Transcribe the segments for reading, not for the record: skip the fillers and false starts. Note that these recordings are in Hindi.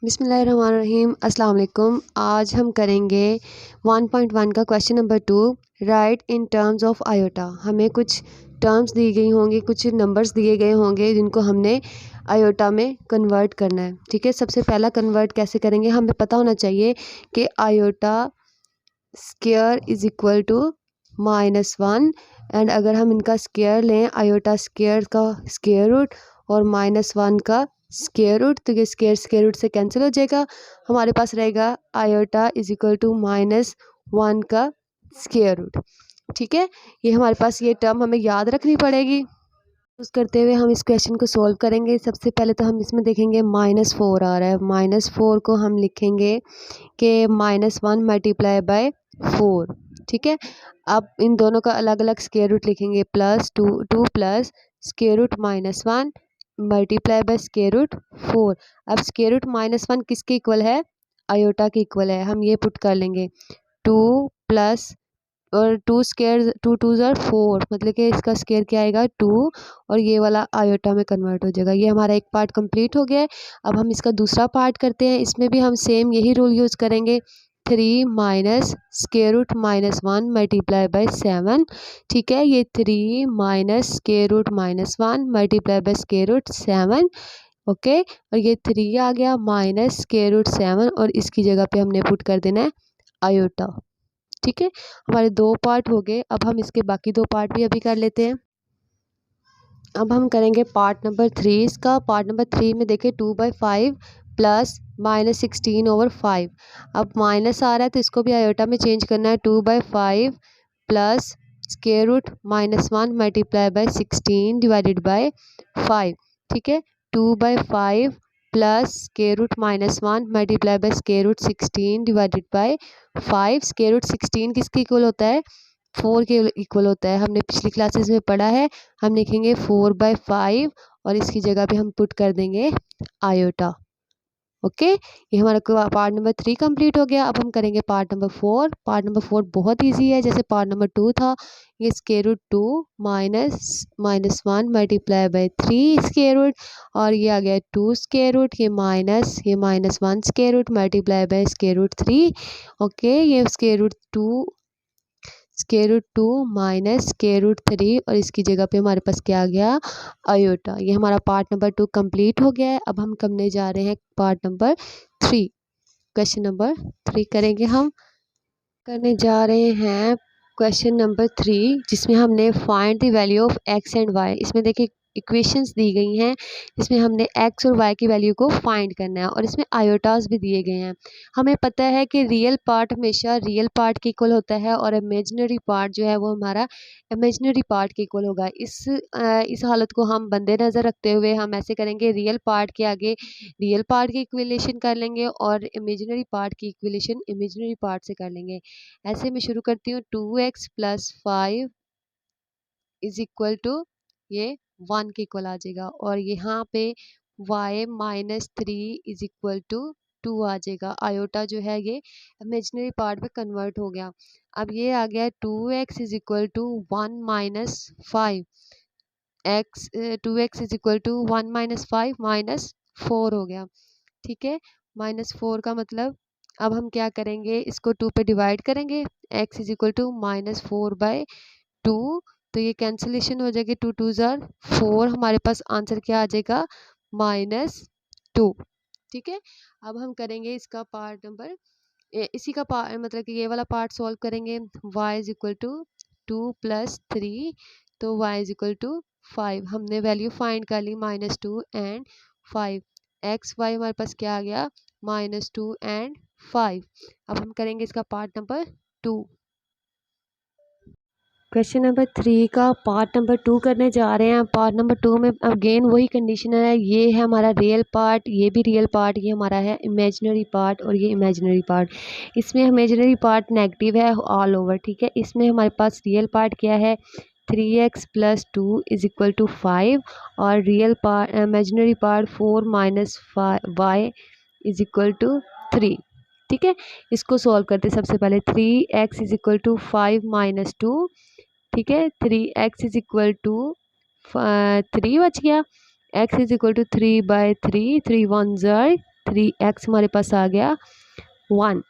बिस्मिल्लाहिर्रहमानिर्रहीम। अस्सलाम वालेकुम। आज हम करेंगे 1.1 का question number 2, right in terms of iota. हमें कुछ टर्म्स दी गई होंगी, कुछ नंबर्स दिए गए होंगे जिनको हमने आयोटा में कन्वर्ट करना है। ठीक है, सबसे पहला कन्वर्ट कैसे करेंगे, हमें पता होना चाहिए कि iota square is equal to -1। And अगर हम इनका स्क्वायर लें, आयोटा स्क्वायर का स्क्वायर रूट और -1 का स्क्वायर रूट, तो ये स्क्वायर रूट से कैंसिल हो जाएगा। हमारे पास रहेगा आयोटा इज इक्वल टू -1 का स्क्वायर रूट। ठीक है, ये हमारे पास ये टर्म हमें याद रखनी पड़ेगी। यूज़ करते हुए हम इस क्वेश्चन को सॉल्व करेंगे। सबसे पहले तो हम इसमें देखेंगे -4 आ रहा है। -4 को हम लिखेंगे कि -1 मल्टीप्लाई बाय 4। ठीक है, अब इन दोनों का अलग अलग स्क्वायर रूट लिखेंगे। +2 plus square root -1 multiply by square root 4। अब स्क्वायर रूट -1 किसके इक्वल है, आयोटा के इक्वल है। हम ये पुट कर लेंगे 2 प्लस और 2 स्क्वायर 2 2 ज़र 4, मतलब कि इसका स्क्वायर क्या आएगा 2 और ये वाला आयोटा में कन्वर्ट हो जाएगा। ये हमारा एक पार्ट कंप्लीट हो गया है। अब हम इसका दूसरा पार्ट करते हैं। इसमें भी हम सेम यही रूल यूज़ करेंगे, 3 minus square root -1 multiply by 7। ठीक है, ये 3 minus square root -1 multiply by square root 7। Okay, और ये 3 आ गया माइनस स्क्वायर रूट 7 और इसकी जगह पे हमने पुट कर देना है आयोटा। ठीक है, हमारे 2 पार्ट हो गए। अब हम इसके बाकी 2 पार्ट भी अभी कर लेते हैं। अब हम करेंगे पार्ट नंबर 3 इसका। पार्ट नंबर 3 में देखिए 2/5 प्लस -16/5। अब माइनस आ रहा है तो इसको भी आयोटा में चेंज करना है। 2/5 plus square root -1 multiply by 16 divided by 5। ठीक है, 2/5 plus square root -1 multiply by square root 16 divided by 5। Square root 16 किसके इक्वल होता है, 4 के इक्वल होता है। हमने पिछली क्लासेस में पढ़ा है। हम लिखेंगे 4/5 और इसकी जगह पे हम पुट कर देंगे आयोटा। ओके, ये हमारा पार्ट नंबर 3 कंप्लीट हो गया। अब हम करेंगे पार्ट नंबर 4। पार्ट नंबर 4 बहुत इजी है, जैसे पार्ट नंबर 2 था। ये square root 2 minus -1 multiply by 3 square root और ये आ गया 2 स्क्वायर रूट, ये -1 square root multiply by square root 3। Okay, ये square root 2 minus square root 3 और इसकी जगह पे हमारे पास क्या आ गया, आयोटा। ये हमारा पार्ट नंबर 2 कंप्लीट हो गया है। अब हम करने जा रहे हैं पार्ट नंबर 3। क्वेश्चन नंबर 3 करेंगे हम। करने जा रहे हैं क्वेश्चन नंबर 3, जिसमें हमने find the value of X and Y. इसमें देखिए इक्वेशंस दी गई हैं, इसमें हमने एक्स और वाई की वैल्यू को फाइंड करना है और इसमें आयोटास भी दिए गए हैं। हमें पता है कि रियल पार्ट हमेशा रियल पार्ट के इक्वल होता है और इमेजिनरी पार्ट जो है वो हमारा इमेजिनरी पार्ट के इक्वल होगा। इस हालत को हम बंदे नज़र रखते हुए हम ऐसे करेंगे, रियल पार्ट के आगे रियल पार्ट की इक्विलेशन कर लेंगे और इमेजिनरी पार्ट की इक्विलेशन इमेजिनरी पार्ट से कर लेंगे। ऐसे मैं शुरू करती हूँ। 2x plus 5 is equal to ये 1 के इक्वल आ जाएगा और यहाँ पे y -3 इज इक्वल टू 2 आ जाएगा। आयोटा जो है ये इमेजिनरी पार्ट में कन्वर्ट हो गया। अब ये आ गया 2x is equal to 1 minus 5 x 2x is equal to 1 minus 5 minus 4 हो गया। ठीक है, -4 का मतलब अब हम क्या करेंगे, इसको 2 पे डिवाइड करेंगे। x इज इक्वल टू -4/2, तो ये कैंसिलेशन हो जाएगी। 2 2 ज़र 4, हमारे पास आंसर क्या आ जाएगा, -2। ठीक है, अब हम करेंगे इसका पार्ट नंबर इसी का पार्ट मतलब कि ये वाला पार्ट सॉल्व करेंगे। y इज इक्वल टू 2 + 3, तो y इज इक्वल टू 5। हमने वैल्यू फाइंड कर ली -2 एंड 5। x y हमारे पास क्या आ गया, -2 एंड 5। अब हम करेंगे इसका पार्ट नंबर 2। क्वेश्चन नंबर 3 का पार्ट नंबर 2 करने जा रहे हैं। पार्ट नंबर 2 में अगेन वही कंडीशन है, ये है हमारा रियल पार्ट, ये भी रियल पार्ट, ये हमारा है इमेजिनरी पार्ट और ये इमेजिनरी पार्ट। इसमें इमेजिनरी पार्ट नेगेटिव है ऑल ओवर। ठीक है, इसमें हमारे पास रियल पार्ट क्या है, 3x + 2 इज इक्वल टू 5 और real part imaginary part 4 - y is equal to 3। ठीक है, इसको सॉल्व करते सबसे पहले 3x इज इक्वल टू 5 - 2। ठीक है, 3x इज इक्वल टू 3 बच गया। x इज इक्वल टू 3/3, 3 1 ज़र 3x हमारे पास आ गया 1।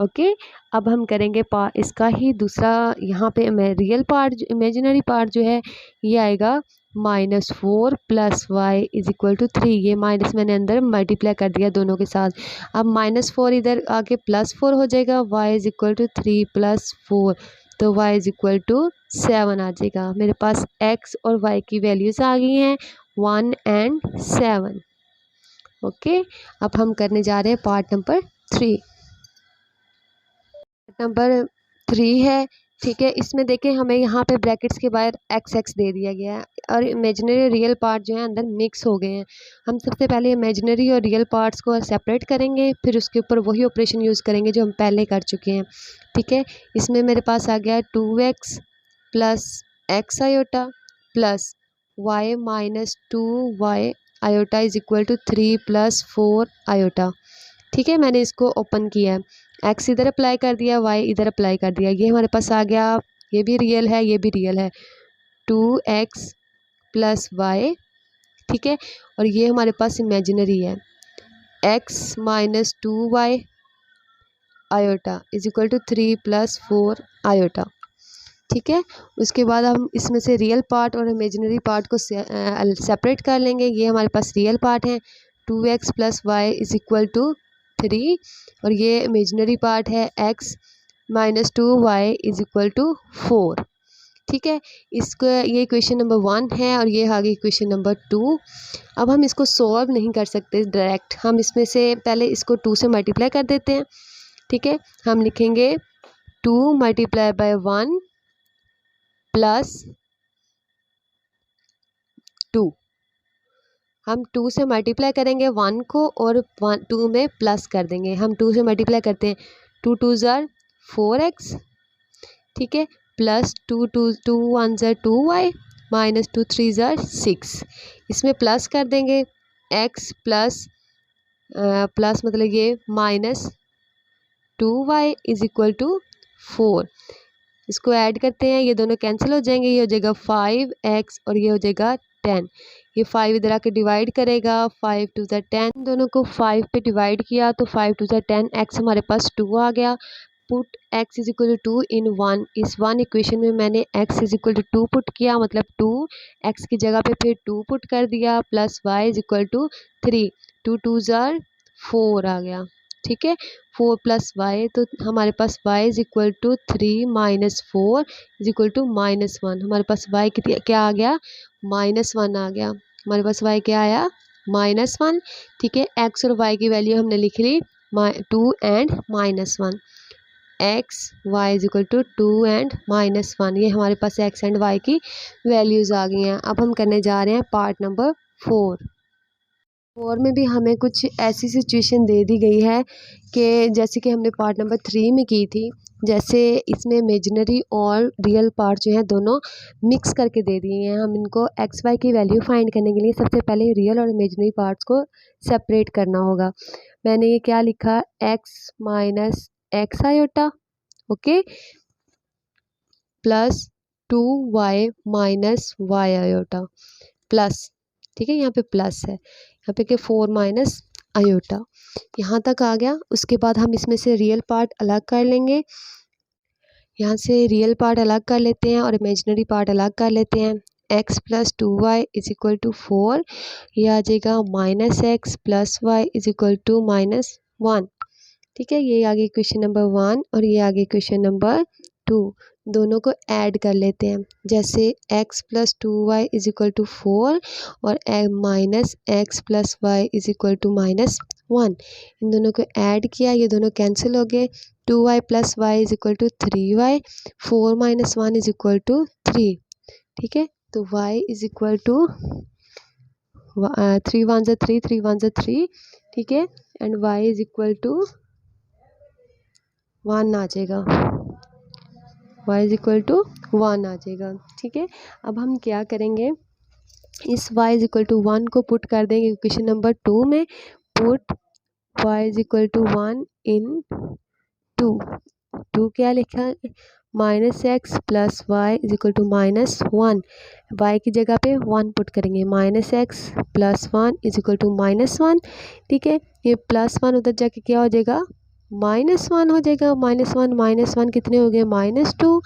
ओके, अब हम करेंगे इसका ही दूसरा, यहाँ पे रियल पार्ट, इमेजिनरी पार्ट जो है ये आएगा -4 + y = 3। ये माइनस मैंने अंदर मल्टीप्लाई कर दिया दोनों के साथ। अब -4 इधर आके +4 हो जाएगा, y = 3 + 4, तो y = 7 आ जाएगा। मेरे पास x और y की वैल्यूज़ आ गई हैं 1 और 7। ओके, अब हम करने जा रहे हैं पार्ट नंबर 3। नंबर 3 है, ठीक है। इसमें देखें हमें यहाँ पे ब्रैकेट्स के बाहर x दे दिया गया है और इमेजिनरी रियल पार्ट जो है अंदर मिक्स हो गए हैं। हम सबसे पहले इमेजिनरी और रियल पार्ट्स को सेपरेट करेंगे, फिर उसके ऊपर वही ऑपरेशन यूज़ करेंगे जो हम पहले कर चुके हैं, ठीक है। इसमें मेरे पास आ गया 2x + x iota plus y - 2y iota = 3 + 4 iota, ठीक है। मैंने इसको ओपन किया है, x इधर अप्लाई कर दिया, y इधर अप्लाई कर दिया, ये हमारे पास आ गया। ये भी रियल है, ये भी रियल है, 2x + y, ठीक है। और ये हमारे पास इमेजिनरी है, x - 2y आयोटा = 3 + 4 आयोटा, ठीक है। उसके बाद हम इसमें से रियल पार्ट और इमेजिनरी पार्ट को सेपरेट कर लेंगे। ये हमारे पास रियल पार्ट है, 2x + y = 3, और ये इमेजिनरी पार्ट है x - 2y = 4, ठीक है। इसको ये क्वेश्चन नंबर 1 है और ये आ गई क्वेश्चन नंबर 2। अब हम इसको सॉल्व नहीं कर सकते डायरेक्ट, हम इसमें से पहले इसको 2 से मल्टीप्लाई कर देते हैं, ठीक है। हम लिखेंगे 2 × 1 + 2। हम 2 से मल्टीप्लाई करेंगे 1 को और 2 में प्लस कर देंगे। हम 2 से मल्टीप्लाई करते हैं, 2 × 2 = 4x, ठीक है, प्लस 2 × 1 = 2y - 2 × 3 = 6। इसमें प्लस कर देंगे x प्लस मतलब ये -2y = 4। इसको ऐड करते हैं, ये दोनों कैंसिल हो जाएंगे, ये हो जाएगा 5x और ये हो जाएगा 10। ये 5 इधर आके डिवाइड करेगा, 5 × 2 = 10, दोनों को 5 पे डिवाइड किया तो 5 × 2 = 10, x हमारे पास 2 आ गया। पुट x = 2 इन 1, इस 1 इक्वेशन में मैंने x = 2 पुट किया, मतलब 2 x की जगह पे फिर 2 पुट कर दिया, प्लस y = 3, 2 × 2 = 4 आ गया, ठीक है। 4 + y, तो हमारे पास y = 3 - 4 = -1। हमारे पास y क्या आ गया, -1 आ गया। हमारे पास y क्या आया, -1, ठीक है। x और y की वैल्यू हमने लिख ली 2 और -1, x y = 2 और -1। ये हमारे पास x एंड y की वैल्यूज़ आ गई हैं। अब हम करने जा रहे हैं पार्ट नंबर 4 में भी हमें कुछ ऐसी सिचुएशन दे दी गई है कि जैसे कि हमने पार्ट नंबर 3 में की थी, जैसे इसमें इमेजिनरी और रियल पार्ट जो हैं दोनों मिक्स करके दे दिए हैं। हम इनको एक्स वाई की वैल्यू फाइंड करने के लिए सबसे पहले रियल और इमेजिनरी पार्ट्स को सेपरेट करना होगा। मैंने ये क्या लिखा, x - x iota, okay, plus 2y - y iota, plus, ठीक है, यहाँ पे प्लस है, यहाँ पे क्या 4 - आयोटा, यहाँ तक आ गया। उसके बाद हम इसमें से रियल पार्ट अलग कर लेंगे, यहाँ से रियल पार्ट अलग कर लेते हैं और इमेजिनरी पार्ट अलग कर लेते हैं। x + 2y = 4, यह आ जाएगा -x + y = -1, ठीक है। ये आ गई क्वेश्चन नंबर 1 और ये आ गई क्वेश्चन नंबर 2। दोनों को ऐड कर लेते हैं, जैसे x + 2y = 4 और -x + y = -1। इन दोनों को ऐड किया, ये दोनों कैंसिल हो गए, 2y + y = 3y, 4 - 1 = 3, ठीक है। तो y = 3 × 1 = 3, 3 × 1 = 3, ठीक है, एंड y = 1 आ जाएगा, y = 1 आ जाएगा, ठीक है। अब हम क्या करेंगे, इस y = 1 को पुट कर देंगे क्वेश्चन नंबर 2 में। पुट y = 1 इन 2 क्या लिखा, -x plus Y is equal to -1। Y की जगह पे 1 पुट करेंगे। -x plus 1 is equal to -1। ठीक है, ये +1 उधर जाके क्या हो जाएगा, -1 हो जाएगा। -1 कितने हो गए, -2।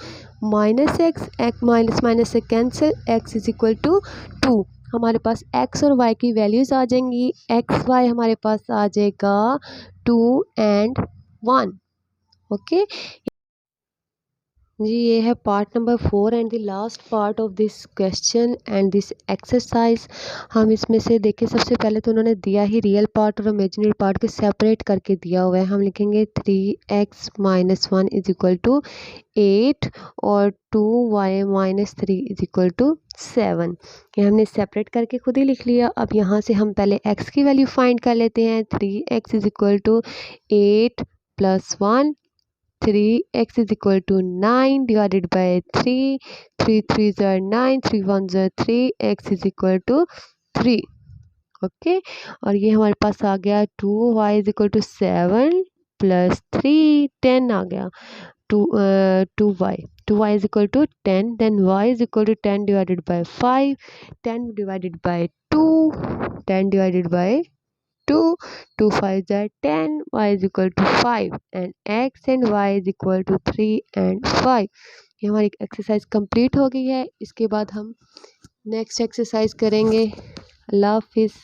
-x माइनस से cancel, x is equal to 2। हमारे पास x और y की वैल्यूज़ आ जाएंगी। x y हमारे पास आ जाएगा 2 and 1। ओके जी, ये है part number 4 and the last part of this question and this exercise. हम इसमें से देखिए, सबसे पहले तो उन्होंने दिया ही रियल पार्ट और इमेजिनरी पार्ट को सेपरेट करके दिया हुआ है। हम लिखेंगे 3x minus 1 is equal to 8 और 2y minus 3 is equal to 7। ये हमने सेपरेट करके खुद ही लिख लिया। अब यहाँ से हम पहले x की वैल्यू फाइंड कर लेते हैं। 3x is equal to 8 plus 1, 3x is equal to 9 divided by 3, 3 3s are 9, 3 1s are 3, x is equal to 3। Okay और ये हमारे पास आ गया 2y is equal to 7 plus 3 10 आ गया। 2y is equal to 10, then y is equal to 10 divided by 5, 10 divided by 2, 10 divided by 2, 2 5s are 10, y is equal to 5 and x and y is equal to 3 and 5। ये हमारी एक्सरसाइज कंप्लीट हो गई है। इसके बाद हम नेक्स्ट एक्सरसाइज करेंगे। अल्लाह हाफिज़।